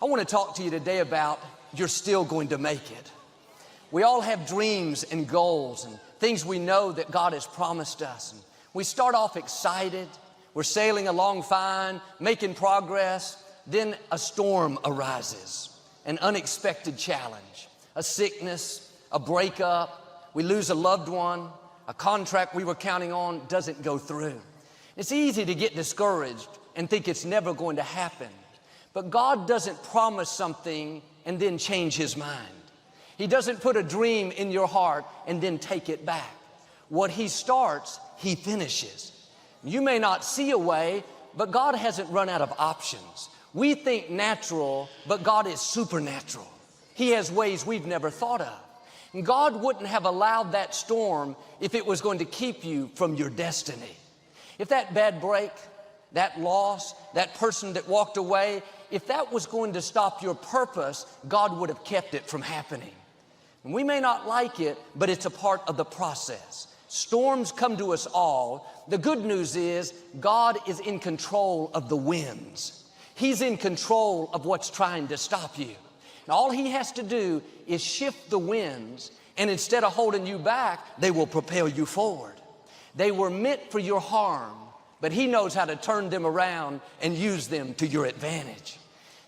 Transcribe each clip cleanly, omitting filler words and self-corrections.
I want to talk to you today about you're still going to make it. We all have dreams and goals and things we know that God has promised us. And we start off excited. We're sailing along fine, making progress. Then a storm arises, an unexpected challenge, a sickness, a breakup. We lose a loved one. A contract we were counting on doesn't go through. It's easy to get discouraged and think it's never going to happen. But God doesn't promise something and then change His mind. He doesn't put a dream in your heart and then take it back. What He starts, He finishes. You may not see a way, but God hasn't run out of options. We think natural, but God is supernatural. He has ways we've never thought of. And God wouldn't have allowed that storm if it was going to keep you from your destiny. If that bad break, that loss, that person that walked away, if that was going to stop your purpose, God would have kept it from happening. And we may not like it, but it's a part of the process. Storms come to us all. The good news is God is in control of the winds. He's in control of what's trying to stop you. And all He has to do is shift the winds, and instead of holding you back, they will propel you forward. They were meant for your harm, but He knows how to turn them around and use them to your advantage.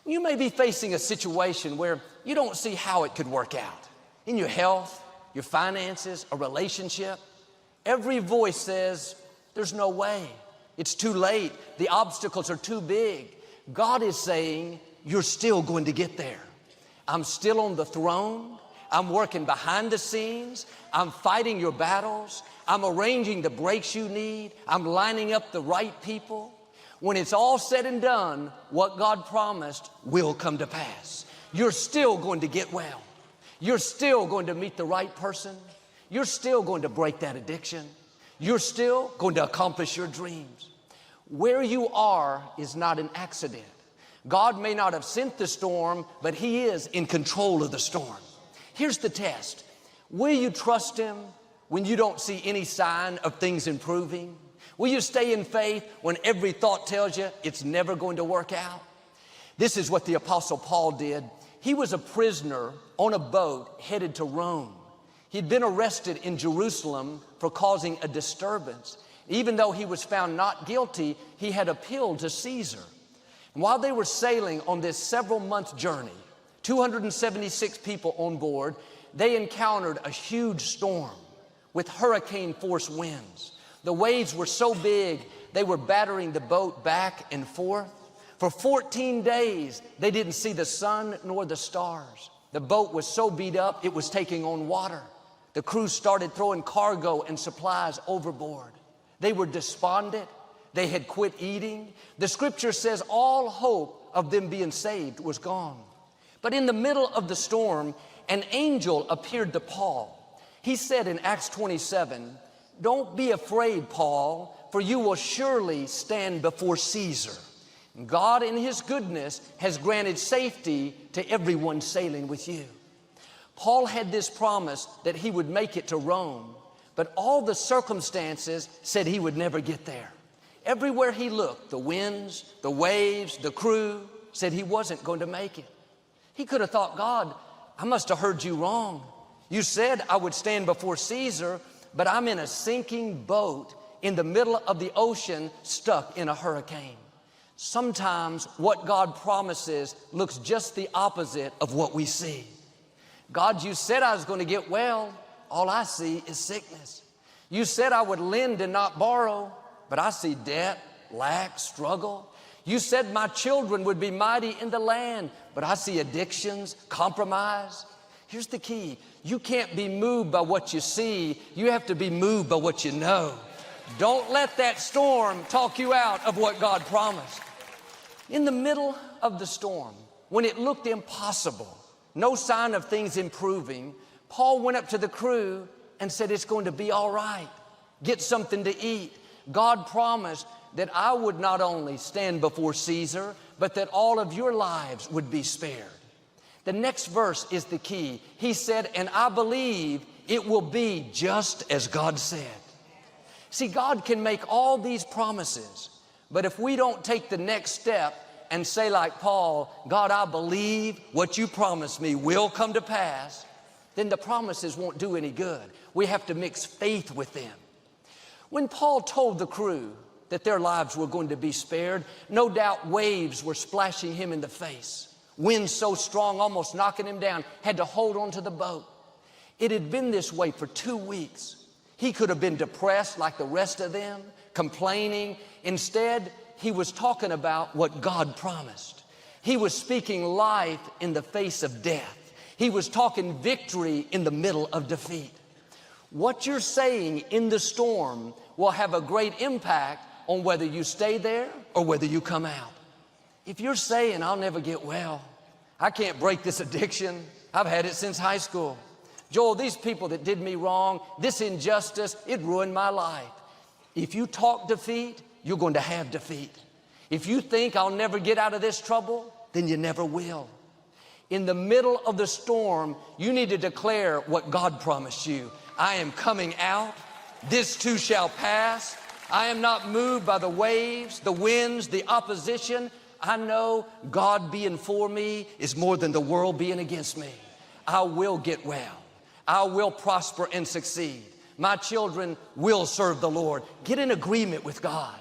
You may be facing a situation where you don't see how it could work out. In your health, your finances, a relationship, every voice says, there's no way. It's too late. The obstacles are too big. God is saying, you're still going to get there. I'm still on the throne. I'm working behind the scenes. I'm fighting your battles. I'm arranging the breaks you need. I'm lining up the right people. When it's all said and done, what God promised will come to pass. You're still going to get well. You're still going to meet the right person. You're still going to break that addiction. You're still going to accomplish your dreams. Where you are is not an accident. God may not have sent the storm, but He is in control of the storm. Here's the test. Will you trust Him when you don't see any sign of things improving? Will you stay in faith when every thought tells you it's never going to work out? This is what the Apostle Paul did. He was a prisoner on a boat headed to Rome. He'd been arrested in Jerusalem for causing a disturbance. Even though he was found not guilty, he had appealed to Caesar. And while they were sailing on this several-month journey, 276 people on board, they encountered a huge storm with hurricane-force winds. The waves were so big, they were battering the boat back and forth. For 14 days, they didn't see the sun nor the stars. The boat was so beat up, it was taking on water. The crew started throwing cargo and supplies overboard. They were despondent. They had quit eating. The scripture says all hope of them being saved was gone. But in the middle of the storm, an angel appeared to Paul. He said in Acts 27, "Don't be afraid, Paul, for you will surely stand before Caesar. And God in His goodness has granted safety to everyone sailing with you." Paul had this promise that he would make it to Rome, but all the circumstances said he would never get there. Everywhere he looked, the winds, the waves, the crew said he wasn't going to make it. He could have thought, God, I must have heard you wrong. You said I would stand before Caesar, but I'm in a sinking boat in the middle of the ocean, stuck in a hurricane. Sometimes what God promises looks just the opposite of what we see. God, you said I was going to get well. All I see is sickness. You said I would lend and not borrow, but I see debt, lack, struggle. You said my children would be mighty in the land, but I see addictions, compromise. Here's the key. You can't be moved by what you see. You have to be moved by what you know. Don't let that storm talk you out of what God promised. In the middle of the storm, when it looked impossible, no sign of things improving, Paul went up to the crew and said, it's going to be all right. Get something to eat. God promised that I would not only stand before Caesar, but that all of your lives would be spared. The next verse is the key. He said, and I believe it will be just as God said. See, God can make all these promises, but if we don't take the next step and say like Paul, God, I believe what you promised me will come to pass, then the promises won't do any good. We have to mix faith with them. When Paul told the crew that their lives were going to be spared, no doubt waves were splashing him in the face. Wind so strong, almost knocking him down, had to hold on to the boat. It had been this way for 2 weeks. He could have been depressed like the rest of them, complaining. Instead, he was talking about what God promised. He was speaking life in the face of death. He was talking victory in the middle of defeat. What you're saying in the storm will have a great impact on whether you stay there or whether you come out. If you're saying, I'll never get well, I can't break this addiction, I've had it since high school. Joel, these people that did me wrong, this injustice, it ruined my life. If you talk defeat, you're going to have defeat. If you think I'll never get out of this trouble, then you never will. In the middle of the storm, you need to declare what God promised you. I am coming out. This too shall pass. I am not moved by the waves, the winds, the opposition. I know God being for me is more than the world being against me. I will get well. I will prosper and succeed. My children will serve the Lord. Get in agreement with God.